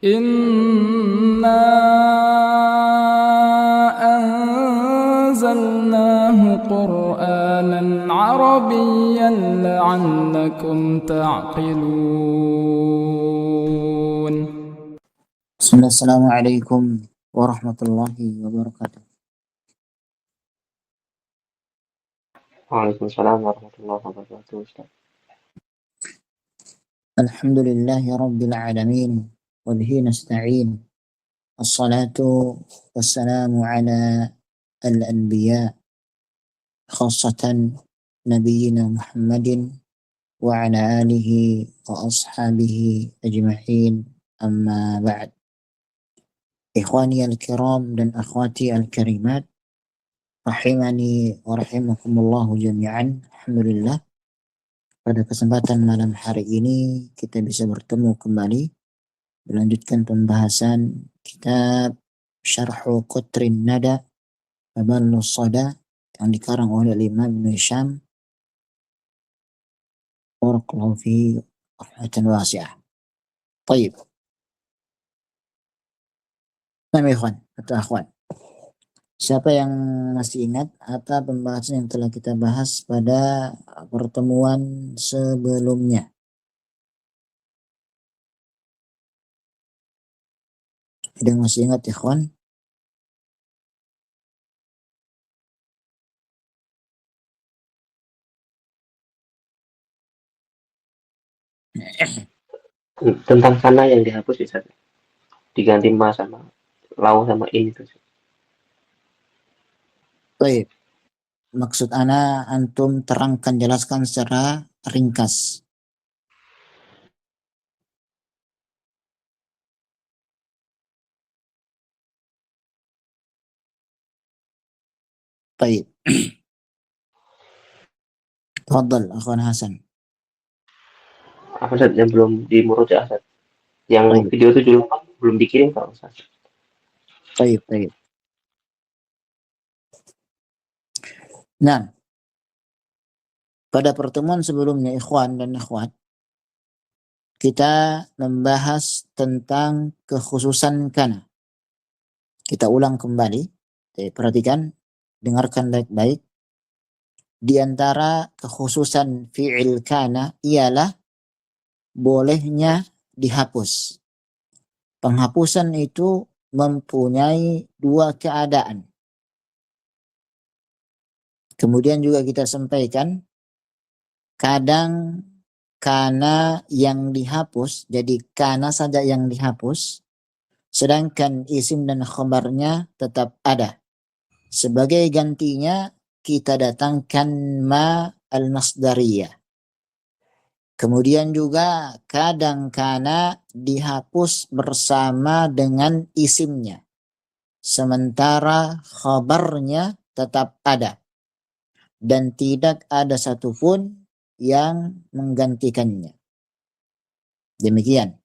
إنا أنزلناه قرآنا عربيا لعلكم تعقلون. بسم الله. السلام عليكم ورحمة الله وبركاته. Waalaikumsalam warahmatullahi wabarakatuh, Ustaz. الحمد لله رب العالمين وبه نستعين. الصلاة والسلام على الأنبياء خاصة نبينا محمد وعلى آله وأصحابه أجمعين. أما بعد. إخواني الكرام dan akhwati al-karimat, rahimani wa rahimakumullahu jami'an. Alhamdulillah, pada kesempatan malam hari ini kita bisa bertemu kembali melanjutkan pembahasan kitab Syarhu Qutrin Nada Maballus Sada yang dikarang oleh Imam Ibn Hisham barakallahu fi rahmatan wasi'ah. Baik. Nah, ikhwan atau akhwat, siapa yang masih ingat apa pembahasan yang telah kita bahas pada pertemuan sebelumnya? Ada yang masih ingat, ikhwan? Tentang sana yang dihapus, Ustaz. Diganti ma sama lau sama in itu. Baik. Maksud ana antum terangkan, jelaskan secara ringkas. Baik. Tafadhal akhwan Hasan. Apa, Ustaz, yang belum dimurojaah, Ustaz? Yang Baik, video itu belum dikirim, Pak Ustaz. baik, baik. Nah, pada pertemuan sebelumnya ikhwan dan akhwat, kita membahas tentang kekhususan kana. Kita ulang kembali. Perhatikan, dengarkan baik-baik. Di antara kekhususan fi'il kana ialah bolehnya dihapus. Penghapusan itu mempunyai dua keadaan. Kemudian juga kita sampaikan, kadang kana yang dihapus, jadi kana saja yang dihapus, sedangkan isim dan khabarnya tetap ada. Sebagai gantinya kita datangkan ma al-masdariyah. Kemudian juga kadang kana dihapus bersama dengan isimnya, sementara khabarnya tetap ada dan tidak ada satupun yang menggantikannya. Demikian.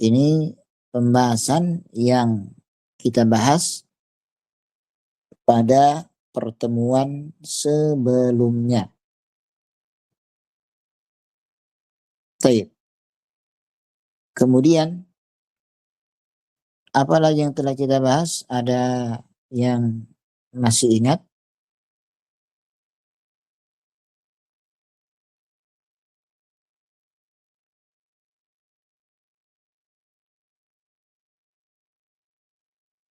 Ini pembahasan yang kita bahas pada pertemuan sebelumnya. Baik. Kemudian apalagi yang telah kita bahas? Ada yang masih ingat?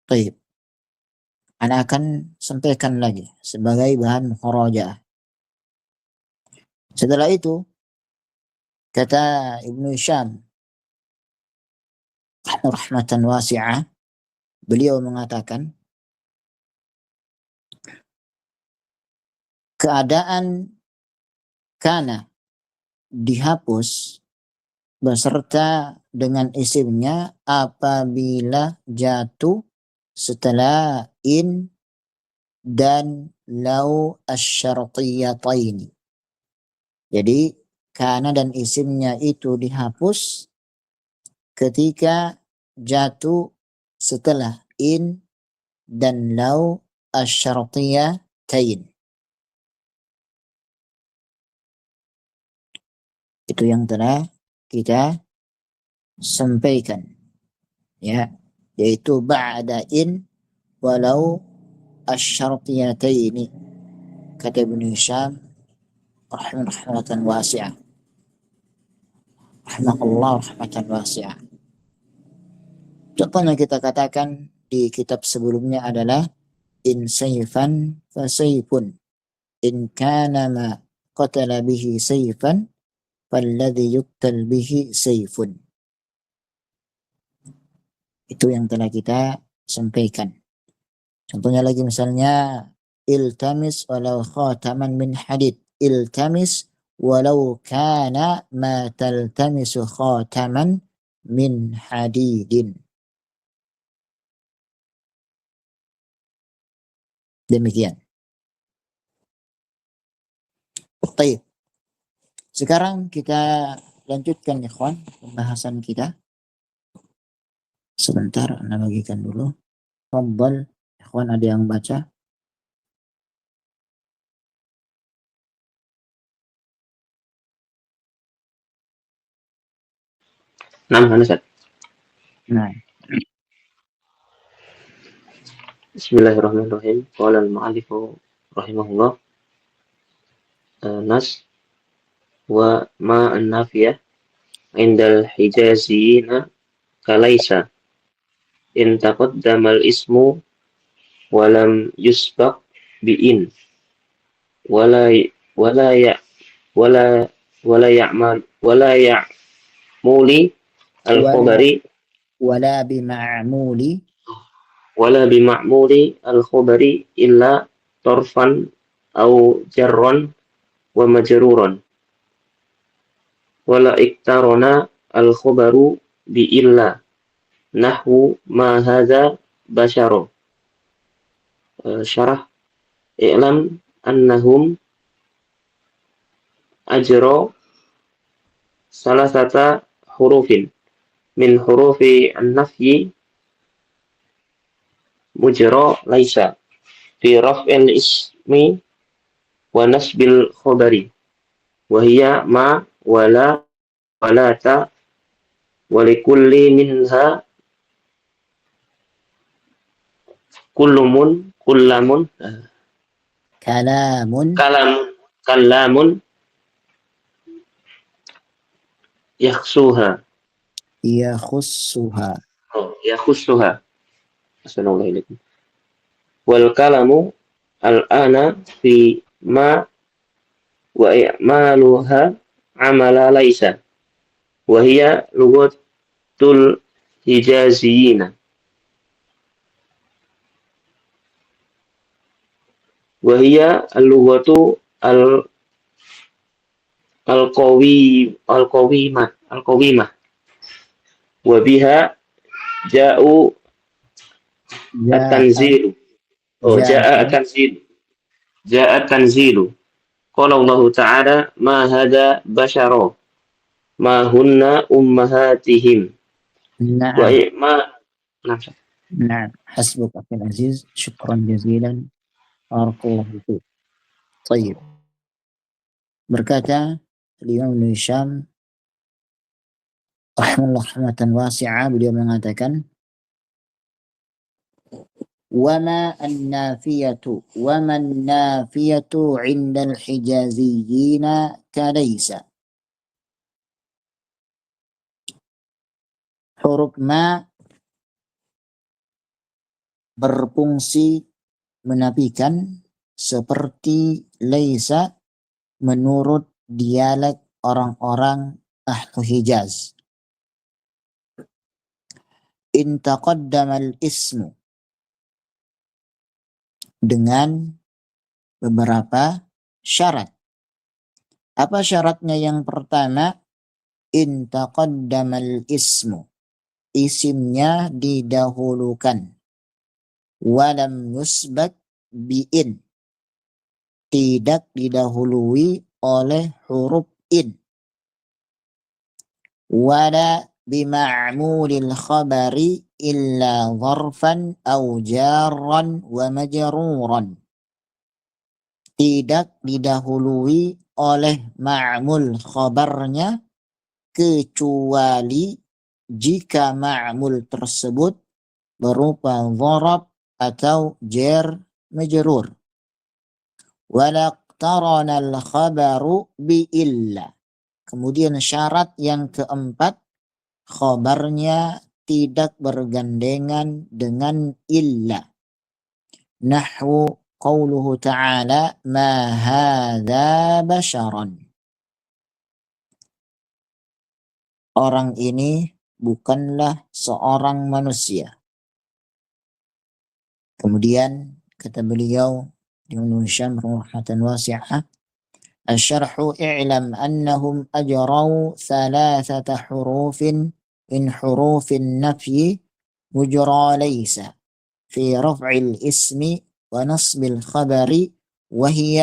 Baik. Ana akan sampaikan lagi sebagai bahan muharajaah. Setelah itu, kata Ibnu Hisham rahmatan wasi'ah, beliau mengatakan, keadaan kana dihapus beserta dengan isimnya apabila jatuh setelah in dan lau asyartiyataini. Jadi kana dan isimnya itu dihapus ketika jatuh setelah in dan lau asyartiyatain. Itu yang telah kita sampaikan. ya, yaitu ba'da in walau asyartiyataini, kata Ibnu Hisham rahmatan wasi'ah, rahmatullah rahmatan wasi'ah. Contohnya kita katakan di kitab sebelumnya adalah in sayfan fa sayfun, in kana ma qatala bihi sayfan falladhi yuqtal bihi sayfun. Itu yang telah kita sampaikan. Contohnya lagi misalnya iltamis walau khataman min hadid, iltamis walau kana ma taltamisu khataman min hadidin. Demikian. Baik. Sekarang kita lanjutkan ikhwan pembahasan kita. Sebentar, Anda bagikan dulu. Fadhal, ikhwan ada yang baca? Nah, Ustaz. Nah, Bismillahirrahmanirrahim. Qala al-mu'allifu rahimahullah, nas wa ma an-nafiyah indal hijaziyina kalaysa in taqaddama al-ismu wa lam yusbaq bi'in wala wala ya wala wala ya'mal wala ya'muli al-khabari wala bima'muli wala bima'muli al-khabari illa torfan au jarron wa majruron wala iktarona al-khabaru bi illa nahwu ma hadza basyaro. Syarah i'lam annahum ajro salasata hurufin min hurufi an-nafyi mujra laisa fi raf'il ismi wa nasbil khabari wa hiya ma wala walata wa likulli minha kullamun kalamun yakhsuha Assalamualaikum. Wal kalamu al-ana fi ma wa i'maluha amala laisa wa hiya lughatul hijaziyina wa hiya al-lughatu al-qawimah wa biha ja'u at-tanzilu ja'a at-tanzilu qala Allah ta'ala ma hadha bashara ma hunna ummahatihim wa ma نعم حسبك أخي العزيز شكرا جزيلا بارك الله فيك. طيب, berkata Imam Ibnu Hisham rahimahullah rahmatan wasi'ah, beliau mengatakan wama an-nafiyatu 'inda al-hijaziyyin kalaysa. Huruf ma berfungsi menafikan seperti laisa menurut dialek orang-orang ahlu Hijaz. In taqaddama al-ismu, dengan beberapa syarat. Apa syaratnya? Yang pertama, in taqaddama al-ismu, isimnya didahulukan, walam yusbak bi'in, tidak didahului oleh huruf in, wala bima'mulil khabari illa dharfan au jarran wa majruran, tidak didahului oleh ma'mul khabarnya kecuali jika ma'mul tersebut berupa dharab atau jar majrur. Walaqtarana al-khabaru bi illa. Kemudian syarat yang keempat, khabarnya tidak bergandengan dengan illa. Nahwu qauluhu ta'ala ma hadza basharan. Orang ini bukanlah seorang manusia. Kemudian kata beliau Ibnu Hisham rahmatan wasi'ah, الشرح اعلم أنهم أجروا ثلاثة حروف من حروف النفي مجرى ليس في رفع الاسم ونصب الخبر وهي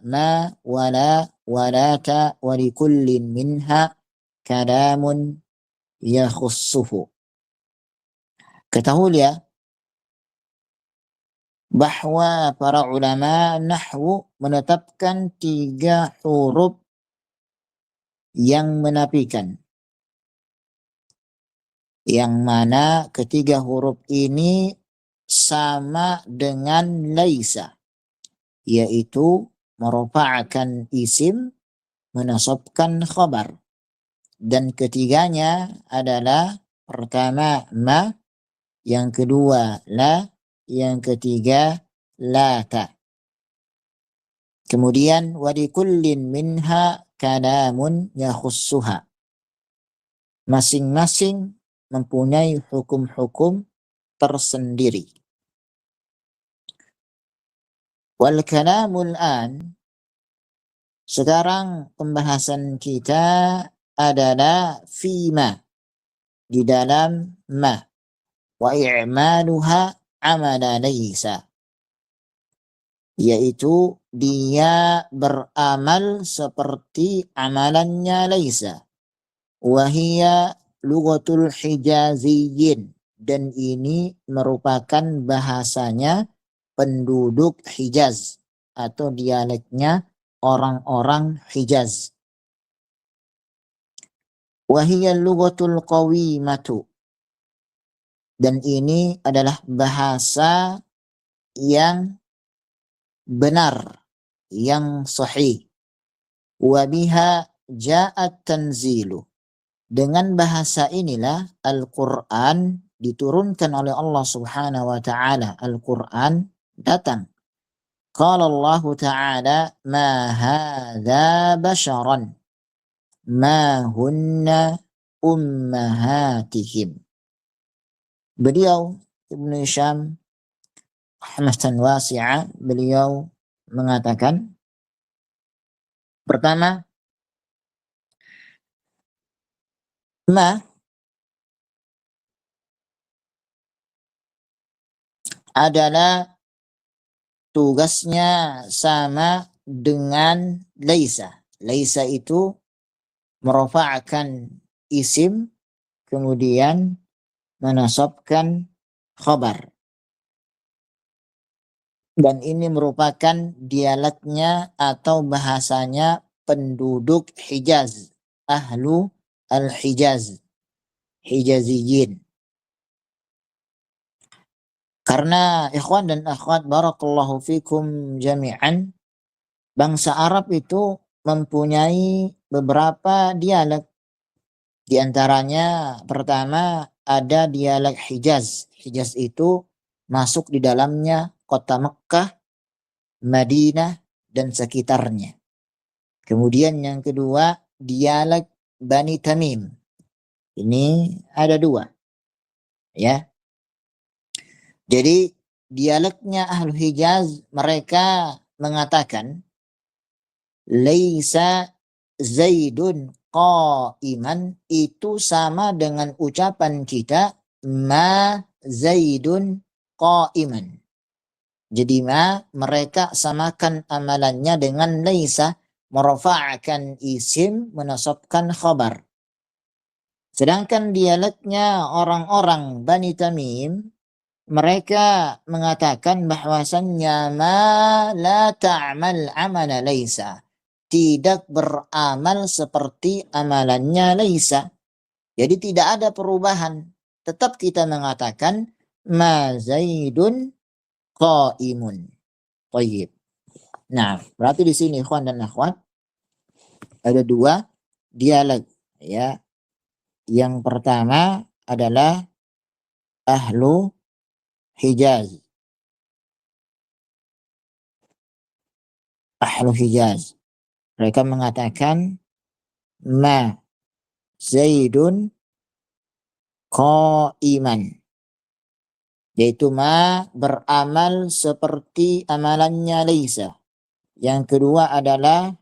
ما ولا ولات ولكل منها كلام يخصه. Ketahui ya bahwa para ulama nahwu menetapkan 3 huruf yang menafikan, yang mana ketiga huruf ini sama dengan laisa, yaitu merofa'kan isim, menasabkan khabar. Dan ketiganya adalah pertama ma, yang kedua la, yang ketiga lata. Kemudian walikullin minha kalamun yakhussuha. Masing-masing mempunyai hukum-hukum tersendiri. Wal kalamul an, sekarang pembahasan kita adalah fima, di dalam ma, wa i'maluha amala laysa, yaitu dia beramal seperti amalannya laysa. Wahia lughatul hijaziyyin, dan ini merupakan bahasanya penduduk Hijaz atau dialeknya orang-orang Hijaz. Wahia lughatul qawimatu, dan ini adalah bahasa yang benar, yang sahih. Wabiha ja'at tanzilu, dengan bahasa inilah Al-Quran diturunkan oleh Allah subhanahu wa ta'ala. Al-Quran datang. Qala Allah ta'ala ma hadza basharan ma hunna ummahatihim. Beliau Ibnu Hisham rahmatan wasi'ah, beliau mengatakan, pertama, ma adalah tugasnya sama dengan laisa. Laisa itu merofa'kan isim, kemudian menasabkan khabar. Dan ini merupakan dialeknya atau bahasanya penduduk Hijaz, ahlu al-Hijaz, Hijaziyin. Karena ikhwan dan akhwat barakallahu fikum jami'an, bangsa Arab itu mempunyai beberapa dialek. Di antaranya pertama ada dialek Hijaz. Hijaz itu masuk di dalamnya kota Mekkah, Madinah, dan sekitarnya. Kemudian yang kedua dialek Bani Tamim. Ini ada 2. Ya. Jadi dialeknya Ahlu Hijaz, mereka mengatakan laisa Zaidun qa'iman, itu sama dengan ucapan kita ma Zaidun qa'iman. Jadi ma mereka samakan amalannya dengan laisa, merofa'kan isim, menasabkan khabar. Sedangkan dialeknya orang-orang Bani Tamim, mereka mengatakan bahwasannya ma la ta'mal amala laisa, tidak beramal seperti amalannya laisa. Jadi tidak ada perubahan. Tetap kita mengatakan ma Zaidun qaimun. Thayyib. Nah, berarti di sini ikhwan dan akhwat ada dua dialog ya. Yang pertama adalah ahlu Hijaz. Ahlu Hijaz. Mereka mengatakan ma Zaidun qaiman. Yaitu ma beramal seperti amalannya Laisa. Yang kedua adalah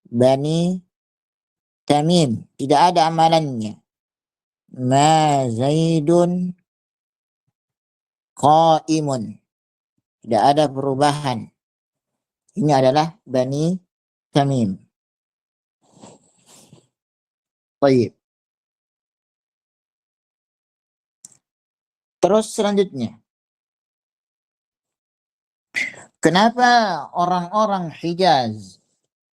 Bani Tamim. Tidak ada amalannya. Ma Zaidun qaimun. Tidak ada perubahan. Ini adalah Bani Tamim. Baik. Terus selanjutnya. Kenapa orang-orang Hijaz,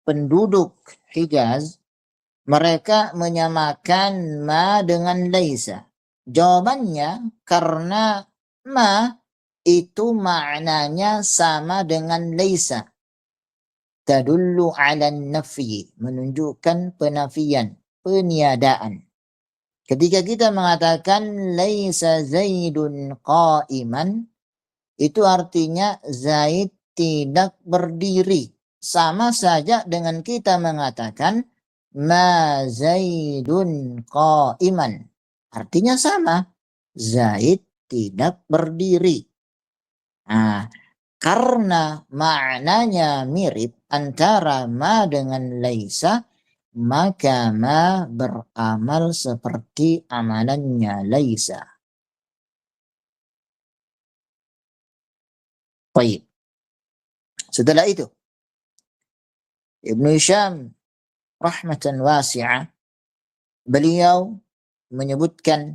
penduduk Hijaz, mereka menyamakan ma dengan laisa? Jawabannya karena ma itu maknanya sama dengan laisa. Tadullu ala nafi, menunjukkan penafian, peniadaan. Ketika kita mengatakan laisa Zaidun qa'iman, itu artinya Zaid tidak berdiri. Sama saja dengan kita mengatakan ma Zaidun qa'iman. Artinya sama. Zaid tidak berdiri. Nah, karena maknanya mirip antara ma dengan laisa, maka ma beramal seperti amalannya laisa. Baik. Setelah itu, Ibnu Hisham rahmatan wasi'ah, beliau menyebutkan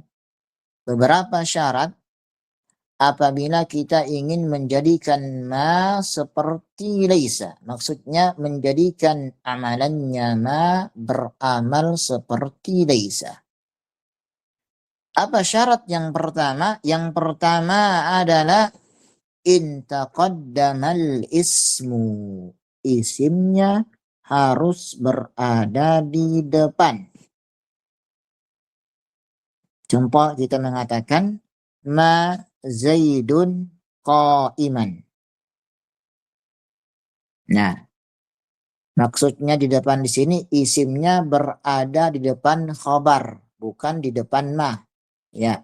beberapa syarat apabila kita ingin menjadikan ma seperti laisa. Maksudnya menjadikan amalannya ma beramal seperti laisa. Apa syarat yang pertama? Yang pertama adalah in taqaddamal ismu. Isimnya harus berada di depan. Contoh kita mengatakan ma Zaidun qa'iman. Nah, maksudnya di depan di sini isimnya berada di depan khobar, bukan di depan ma. Ya.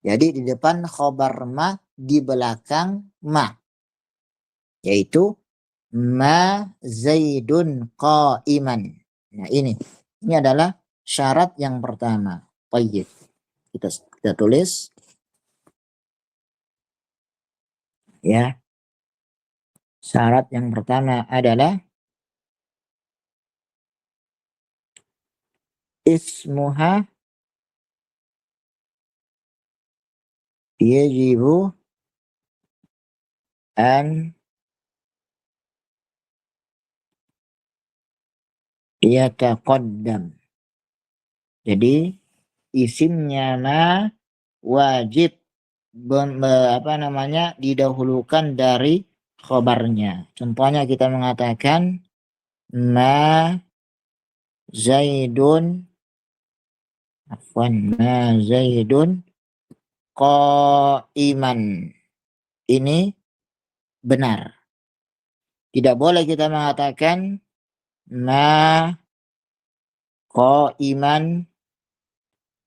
Jadi di depan khobar ma, di belakang ma. Yaitu ma Zaidun qa'iman. Nah, ini adalah syarat yang pertama. Baik. Kita tulis ya. Syarat yang pertama adalah ismuha yajibu an yataqaddam. Jadi isimnya ma wajib didahulukan dari khobarnya. Contohnya kita mengatakan ma Zaidun qa'iman. Ini benar. Tidak boleh kita mengatakan ma qa'iman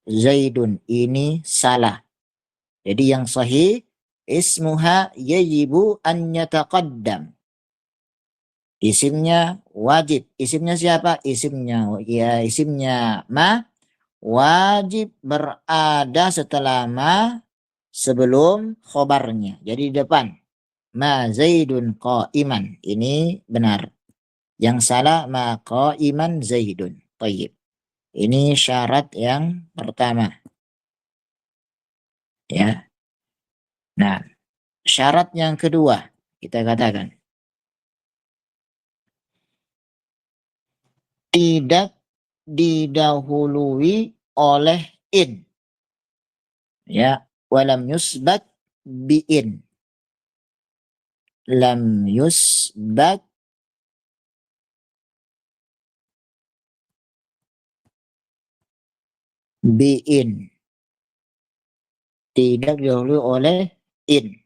Zaidun. Ini salah. Jadi yang sahih ismuha yajibu an yataqaddam. Isimnya wajib. Isimnya siapa? Isimnya ma wajib berada setelah ma sebelum khobarnya. Jadi di depan. Ma Zaidun qa'iman. Ini benar. Yang salah ma qa'iman Zaidun. Tayyib. Ini syarat yang pertama. Ya. Nah, syarat yang kedua kita katakan tidak didahului oleh in. Ya, walam yusbat biin. Lam yusbat biin. Tidak didahului oleh in.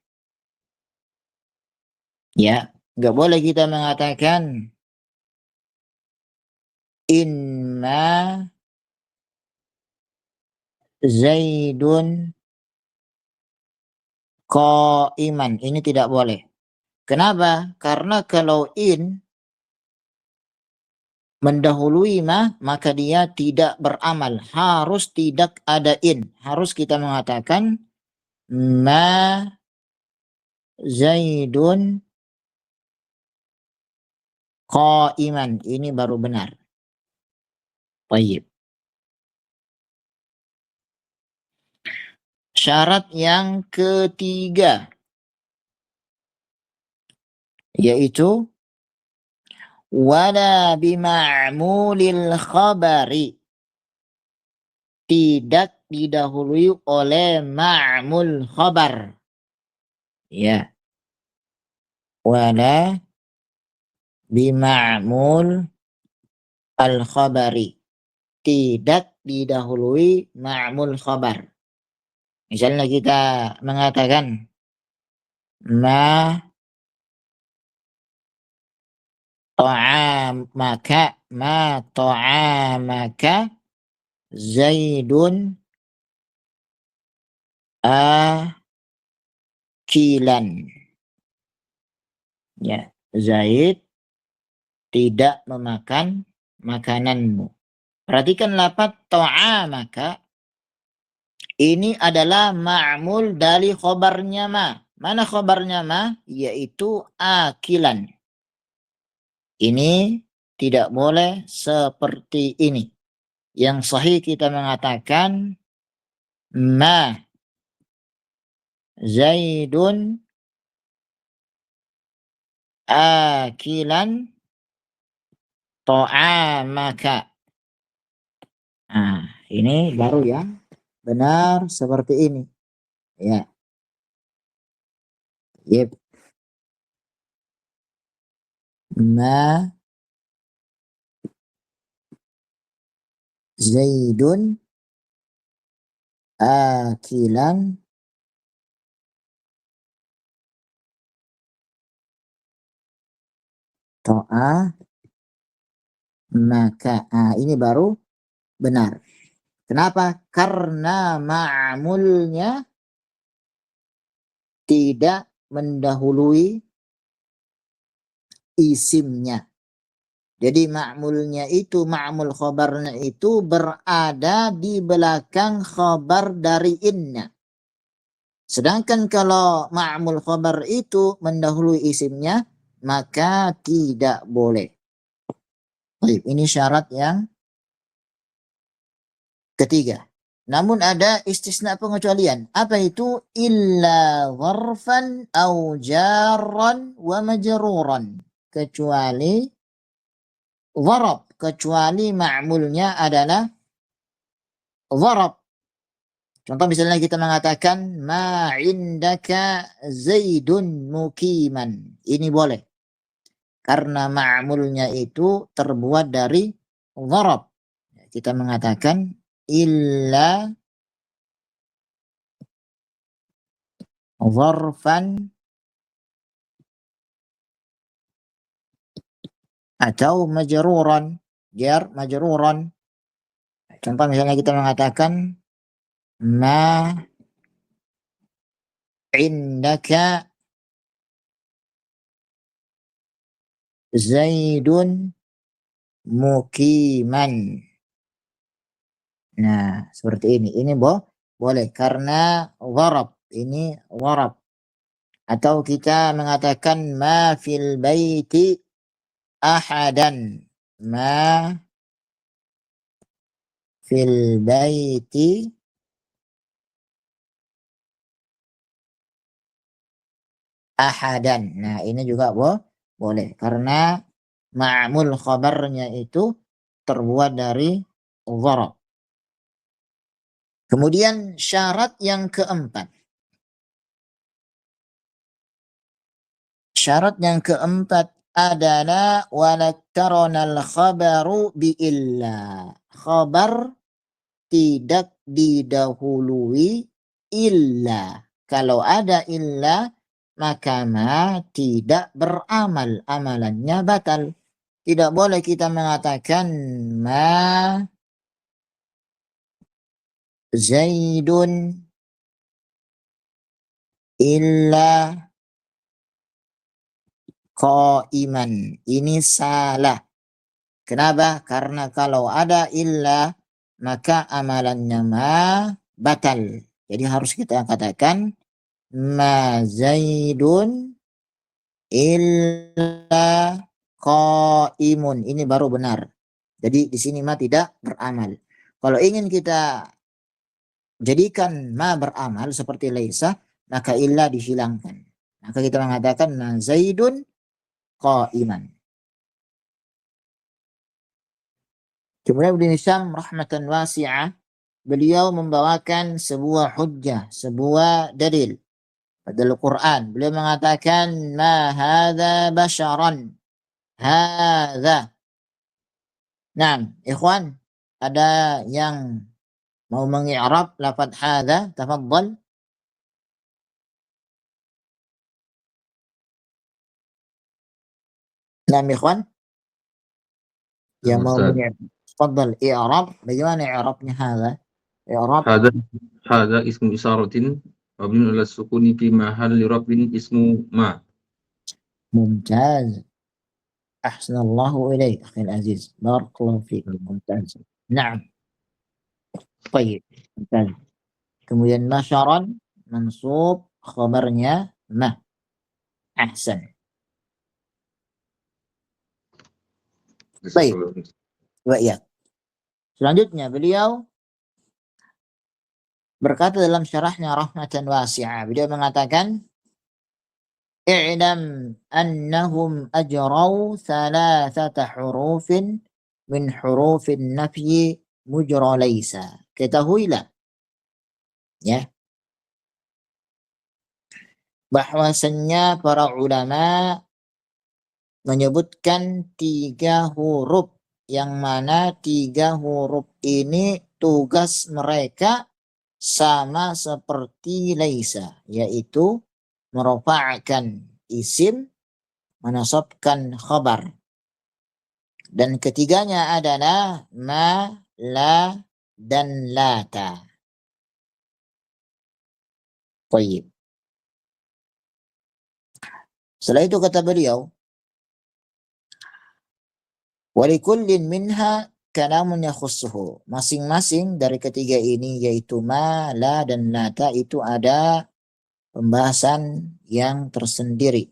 Ya, nggak boleh kita mengatakan inma Zaidun qa'iman. Ini tidak boleh. Kenapa? Karena kalau in mendahului ma, maka dia tidak beramal. Harus tidak ada in. Harus kita mengatakan ma Zaidun qa'iman. Ini baru benar. Baik. Syarat yang ketiga yaitu wala bima'mulil khabari. Tidak didahului oleh ma'mul khabar. Ya. Wala bima'mul al-khabari. Tidak didahului ma'mul khabar. Misalnya kita mengatakan ma ta'amaka Zaidun akilan. Ya, Zaid tidak memakan makananmu. Perhatikan lafaz ta'amaka. Ini adalah ma'mul dari khobarnya ma. Mana khobarnya ma? Yaitu akilan. Ini tidak boleh seperti ini. Yang sahih kita mengatakan ma Zaidun akilan ta'amaka. Nah, ini baru yang benar seperti ini. Ya. Yep. Ma Zaidun akilan to'a maka. Ini baru benar. Kenapa? Karena ma'mulnya tidak mendahului isimnya. Jadi ma'mulnya itu, ma'mul khobarnya itu berada di belakang khobar dari inna. Sedangkan kalau ma'mul khobar itu mendahului isimnya, maka tidak boleh. Baik, ini syarat yang ketiga. Namun ada istisna pengecualian. Apa itu? Illa gharfan au jarran wa majruran. Kecuali dharab. Kecuali ma'mulnya adalah dharab. Contoh misalnya kita mengatakan ma indaka Zaidun mukiman. Ini boleh. Karena ma'mulnya itu terbuat dari dharab. Kita mengatakan illa dharfan atau majruran. Jar majruran. Contoh misalnya kita mengatakan ma indaka Zaidun mukiman. Nah, seperti ini. Ini boleh karena dharab. Ini dharab. Atau kita mengatakan ma fil baiti ahadan. Ma fil baiti ahadan. Nah, ini juga boleh karena ma'mul khabarnya itu terbuat dari dharab. Kemudian syarat yang keempat. Syarat yang keempat adalah walaktaronal khabaru bi illa. Khabar tidak didahului illa. Kalau ada illa, maka ma tidak beramal. Amalannya batal. Tidak boleh kita mengatakan ma Zaidun illa qaiman. Ini salah. Kenapa? Karena kalau ada illa, maka amalannya ma batal. Jadi harus kita katakan ma Zaidun illa qaimun. Ini baru benar. Jadi di sini ma tidak beramal. Kalau ingin kita jadikan ma beramal seperti laisa, maka illa dihilangkan. Maka kita mengatakan ma Zaidun qaiman. Kemudian Ibnu Hisham rahmatan wasi'ah, beliau membawakan sebuah hujjah, sebuah dalil pada Al-Quran. Beliau mengatakan ma hadza basyaran. Hadza. Nah, ikhwan, ada yang mau mengi'rab lafaz hadza? Tafadhal. Nah, ikhwan, yang mau Ustaz. mengi'rab. Tafadhal i'rab. Bagaimana i'rabnya hadza? I'rab. Hada ismu isyaratin mabniun ala sukuni fi mahalli rabbin ismu ma. ممتاز. أحسن الله إليك أخي العزيز. بارك الله فيك. ممتاز. نعم. طيب. ممتاز. Kemudian nasyaran mansub, khabarnya ma. Ahsan. Baik. Wa selanjutnya beliau berkata dalam syarahnya rahmatan wasi'ah. Beliau mengatakan i'lam annahum ajraw thalathata hurufin min hurufin nafyi mujra laysa. Ketahuilah ya, bahwasannya para ulama menyebutkan 3 huruf, yang mana 3 huruf ini tugas mereka sama seperti laisa, yaitu merofa'kan isim, menasabkan khabar. Dan ketiganya adalah ma, la, dan lata. Baik. Setelah itu kata beliau, walikullin minha kalamun yakhussuhu. Masing-masing dari ketiga ini, yaitu ma, la, dan lata, itu ada pembahasan yang tersendiri,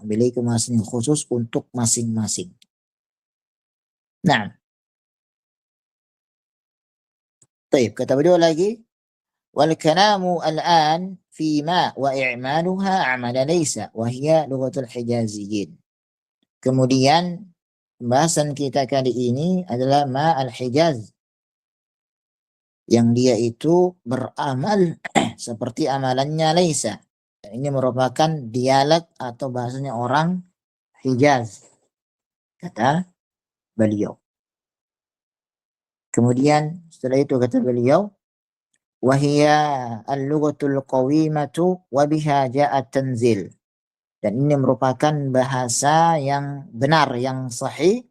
memiliki pembahasan yang khusus untuk masing-masing. Nah, baik, kata beliau lagi, wal kalamu al-an fi ma wa i'maluha amala laysa wa hiya lughatul hijaziyin. Kemudian pembahasan kita kali ini adalah ma al-hijaz, yang dia itu beramal seperti amalannya laisa. Ini merupakan dialek atau bahasanya orang Hijaz, kata beliau. Kemudian setelah itu kata beliau, wahia al-lughatul qawimatu wa biha ja'a tanzil. Dan ini merupakan bahasa yang benar, yang sahih.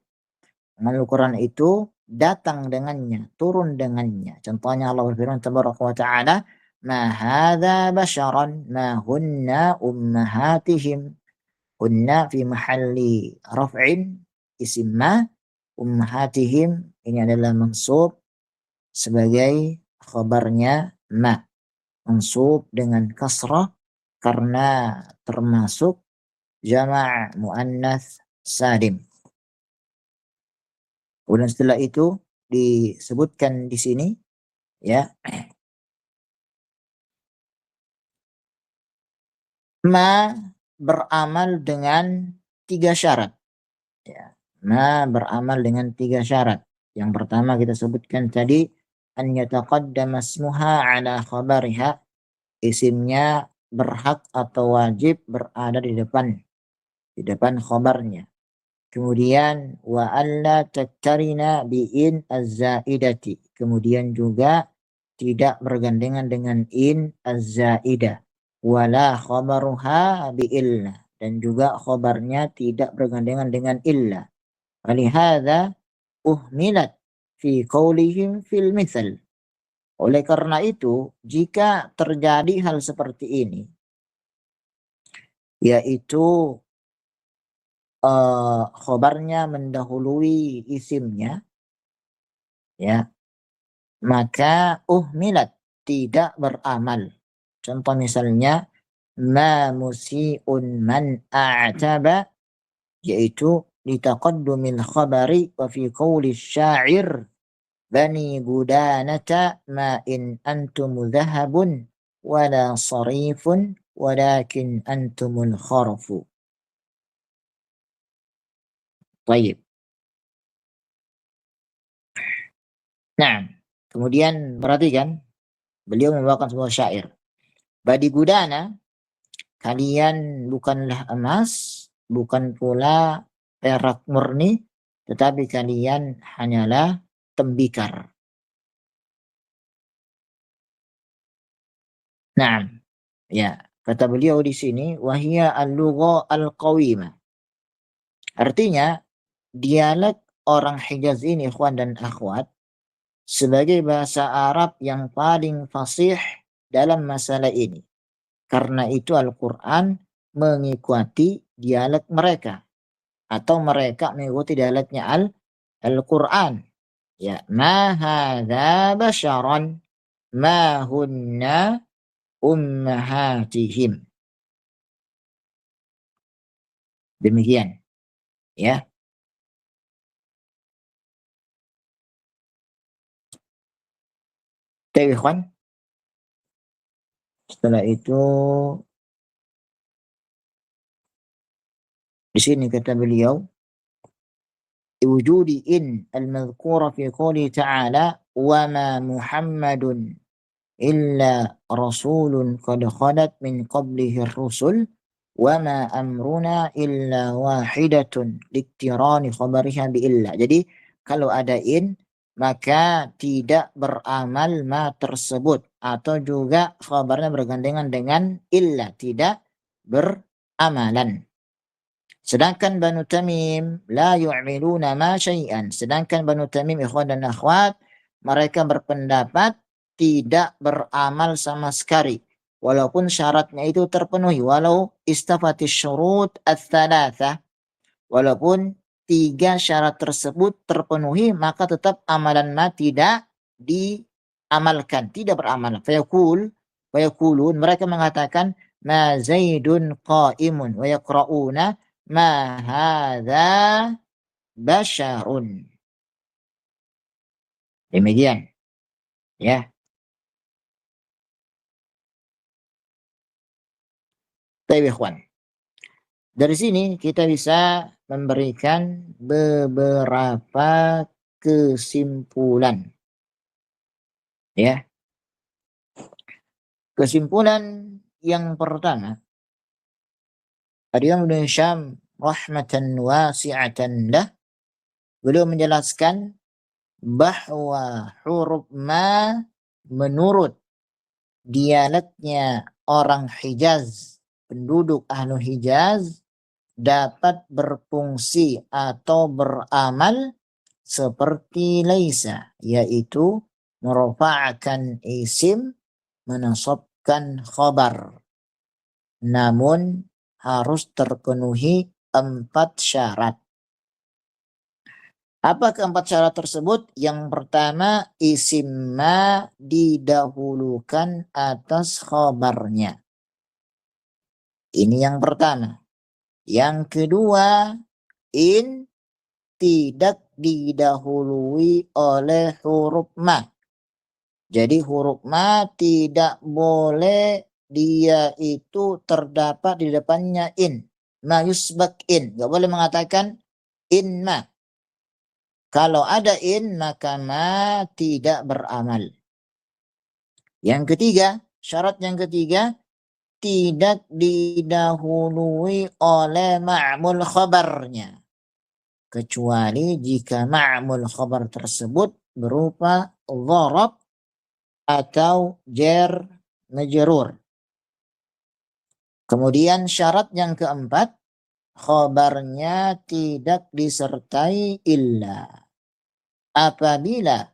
Al-Quran itu datang dengannya, turun dengannya. Contohnya Allah berfirman tabaraka wa ta'ala, ma hadza basyaran ma hunna ummahatihim. Hunna fi mahalli raf'in isim ma, ummahatihim ini adalah mansub sebagai khabarnya ma, mansub dengan kasrah karena termasuk jama' muannats salim. Kemudian setelah itu disebutkan di sini ya, ma beramal dengan 3 syarat ya. Ma beramal dengan 3 syarat. Yang pertama kita sebutkan tadi, an yataqaddama ismuha ala khabariha, isimnya berhak atau wajib berada di depan khabarnya. Kemudian wa alla tattarina bi in az-zaidati. Kemudian juga tidak bergandengan dengan in az-zaidah. Wala khabaruha bi illa. Dan juga khabarnya tidak bergandengan dengan illa. Walihada uhmilat fi qawlihim fil mithal. Oleh karena itu, jika terjadi hal seperti ini, yaitu khobarnya mendahului isimnya, ya, maka uhmilat, tidak beramal. Contoh misalnya ma musi'un man a'taba, yaitu litaqaddumil khabari wa fi qawli syair bani gudanata ma in antum dhahabun wala sarifun walakin antumul kharfu. Baik. Nah, kemudian perhatikan, beliau membawakan sebuah syair. Badi gudana, kalian bukanlah emas, bukan pula perak murni, tetapi kalian hanyalah tembikar. Nah, ya, kata beliau di sini, wahia al-lugha al-qawimah. Artinya, dialek orang Hijaz ini, ikhwan dan akhwat, sebagai bahasa Arab yang paling fasih dalam masalah ini. Karena itu Al-Quran mengikuti dialek mereka, atau mereka mengikuti dialeknya Al-Quran. Ya, ma hadza basyaran ma hunna ummahatihim. Demikian, ya. Tapi ikhwan, setelah itu di sini kata beliau, wujudi in al-madhkura fi qouli ta'ala wa ma Muhammadun illa rasulun qad khalat min qablihi ar-rusul wa ma amruna illa wahidatun liktirani khabariha bi illa. Jadi kalau ada in, maka tidak beramal ma tersebut, atau juga khabarnya bergandengan dengan illa, tidak beramalan. Sedangkan Banu Tamim la yu'miluna ma syai'an. Sedangkan Banu Tamim, ikhwan dan akhwat, mereka berpendapat tidak beramal sama sekali, walaupun syaratnya itu terpenuhi, walau istafatis syurut ats-tsalatsa, walaupun 3 syarat tersebut terpenuhi, maka tetap amalan ma tidak diamalkan, tidak beramal. Fayaqulun, mereka mengatakan ma Zaidun qa'imun wa yaqra'una ma hadza basyarun. Demikian, ya. Baik, ikhwan. Dari sini kita bisa memberikan beberapa kesimpulan. Ya. Kesimpulan yang pertama, Al-Imam Ibnu Hisham rahmatan wasi'atan lah, beliau menjelaskan bahwa huruf ma menurut dialeknya orang Hijaz, penduduk ahlu Hijaz, dapat berfungsi atau beramal seperti laisa, yaitu merofa'akan isim, menasabkan khabar. Namun harus terpenuhi 4 syarat. Apa keempat syarat tersebut? Yang pertama, isim ma didahulukan atas khabarnya. Ini yang pertama. Yang kedua, in tidak didahului oleh huruf ma. Jadi huruf ma tidak boleh dia itu terdapat di depannya in. Ma yusbak in. Gak boleh mengatakan in ma. Kalau ada in, maka ma tidak beramal. Yang ketiga, syarat yang ketiga, tidak didahului oleh ma'mul khabarnya. Kecuali jika ma'mul khabar tersebut berupa dharab atau jar majrur. Kemudian syarat yang keempat, khabarnya tidak disertai illa. Apabila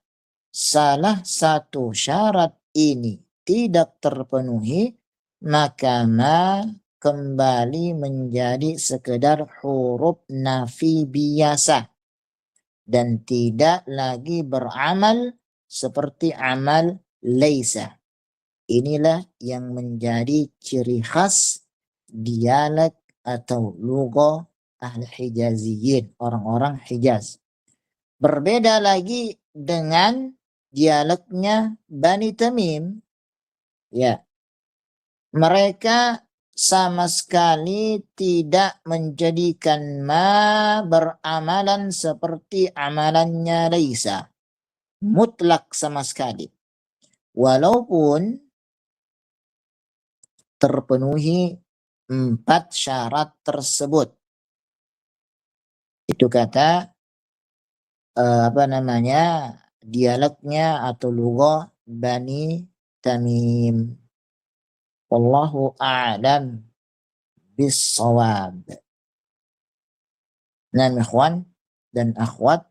salah satu syarat ini tidak terpenuhi, maka ma kembali menjadi sekedar huruf nafi biasa dan tidak lagi beramal seperti amal laisa. Inilah yang menjadi ciri khas dialek atau lugha ahli Hijaziyin, orang-orang Hijaz. Berbeda lagi dengan dialeknya Bani Tamim. Ya, mereka sama sekali tidak menjadikan ma beramalan seperti amalannya Laisa. Mutlak sama sekali. Walaupun terpenuhi 4 syarat tersebut. Itu kata dialeknya atau lugha Bani Tamim. Wallahu a'lam bis-shawab. Nah, ikhwan dan akhwat,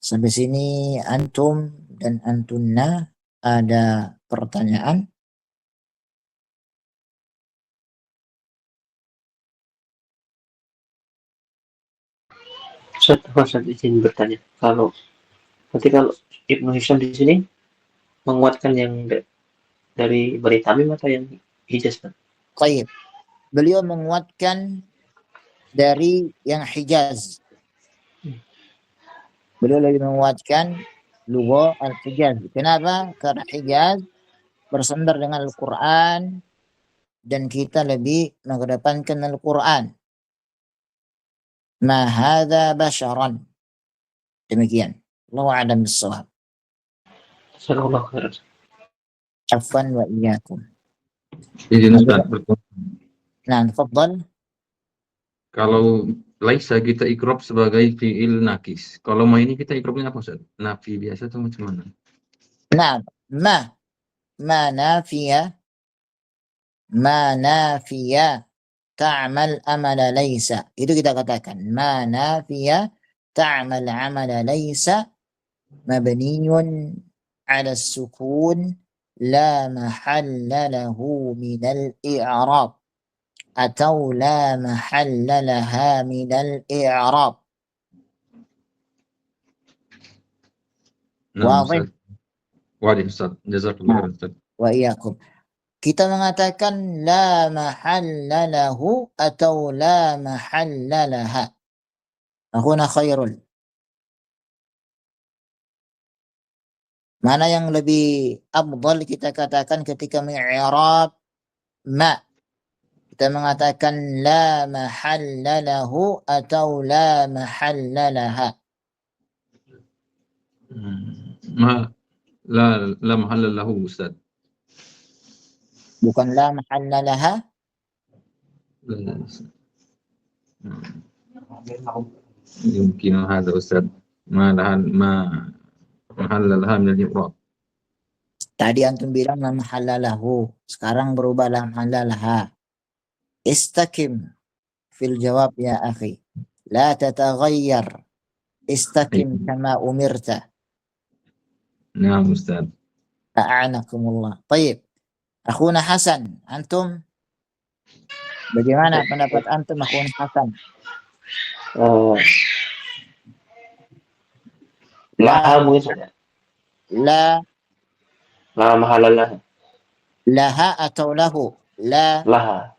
sampai sini antum dan antunna ada pertanyaan? Ustaz izin bertanya. Kalau Ibnu Hisham di sini menguatkan yang dari Bani Tamim atau yang Hijaz, Pak? Baik. Beliau menguatkan dari yang Hijaz. Beliau lebih menguatkan lugha al-Hijaz. Kenapa? Karena Hijaz bersandar dengan Al-Quran dan kita lebih mengedepankan Al-Quran. Ma hadza basyaran. Demikian. Allahu a'lam bis-shawab. Jazakallahu khairan. Afwan wa iyyakum. Izin Ustaz. Nah, tafadhal. Kalau laisa kita ikrob sebagai fi'il nakis. Kalau ma ini kita ikrobnya apa Ustaz? Nafi biasa atau macam mana? Nah, ma nafiya ta'mal amala laisa. Itu kita katakan ma nafiya ta'mal amala laisa mabniyun 'ala sukun la mahalla lahu min al-i'rab atau la mahalla laha min al-i'rab. Nah, Wadih. Ustaz. Wadih Ustaz. Jazakallahu khairan Ustaz. Wa iyyakum. Kita mengatakan la mahalla lahu atau la mahalla laha. Akhuna khairul. Mana yang lebih afdal kita katakan ketika mengi'rab ma? Kita mengatakan la mahalla lahu atau la mahalla laha. La mahalla lahu Ustaz. Bukan la mahalla laha. Mungkin ada Ustaz. Ma mahalla laha min al-i'rab. Tadi antum bilang la mahalla lahu. Sekarang berubah la mahalla laha. Istakim fil jawab ya akhi. La tataghayyar. Istakim kama umirta. Nah, Ustaz. A'anakumullah. Baik. Akhuna Hasan, antum bagaimana pendapat antum akhuna Hasan? Laha mungkin saja. La Mahalla laha. laha atau lahu? Laha.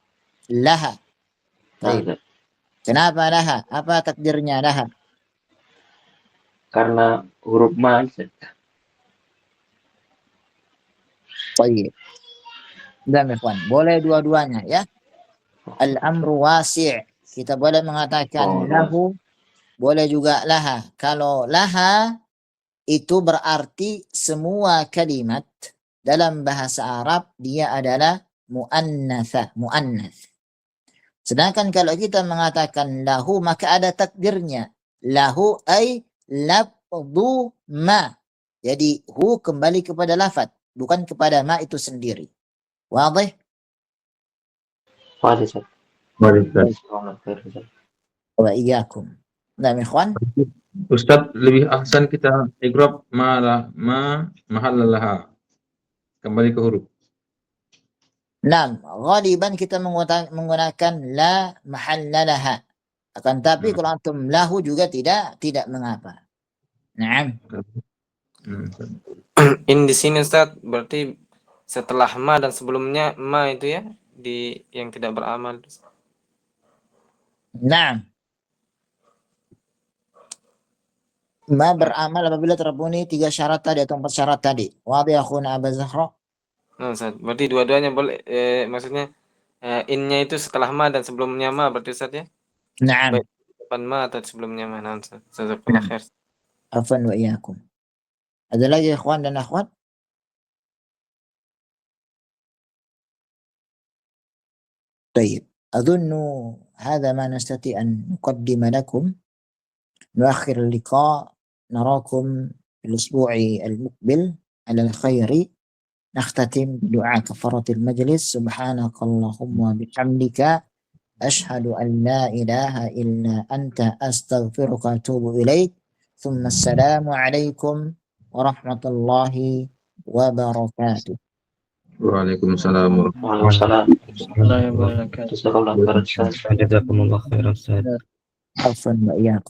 Laha. Baik. Nah, Kenapa laha? Apa takdirnya laha? karena huruf ma. Baik. Dan ikhwan, boleh dua-duanya ya. Al-amru wasi'. Kita boleh mengatakan lahu boleh juga laha. Kalau laha itu berarti semua kalimat dalam bahasa Arab dia adalah muannatsa, muannats. Sedangkan kalau kita mengatakan lahu maka ada takdirnya. Lahu ay lafdhu ma. Jadi hu kembali kepada lafaz, bukan kepada ma itu sendiri. Wadih? Wadah, Ustaz. Baik, Ustaz. Jazakallahu khair, Ustaz. Wa iyyakum. Nah, ikhwan. Ustaz, lebih ahsan kita ikrab mahallalaha. Kembali ke huruf. Nah, ghaliban kita menggunakan la mahalla laha. Akan tapi kalau antum lahu juga tidak mengapa. Naam. Ustaz. In di sini Ustaz berarti setelah ma dan sebelumnya ma itu ya di yang tidak beramal. Naam. Ma beramal apabila terpenuhi 3 syarat tadi atau 4 syarat tadi. Wadih akhuna Aba Zahra. Nah, Ustaz, berarti dua-duanya boleh maksudnya innya itu setelah ma dan sebelumnya ma berarti Ustaz ya? Naam. Baik depan ma atau sebelumnya ma. Nah, Ustaz. Jazakallahu khair. Afwan wa iyyakum. Ada lagi ikhwan dan akhwat? طيب أظن هذا ما نستطيع أن نقدم لكم. نؤخر اللقاء، نراكم في الأسبوع المقبل على الخير. نختتم بدعاء كفارة المجلس. سبحانك اللهم وبحمدك أشهد أن لا إله إلا أنت أستغفرك وأتوب إليك. ثم السلام عليكم ورحمة الله وبركاته. Waalaikumsalam warahmatullahi Waalaikumsalam. الله وبركاته. Jazakallahu khair, Ustaz. جزاكم الله خيرا أستاذ. عفوا وإياكم.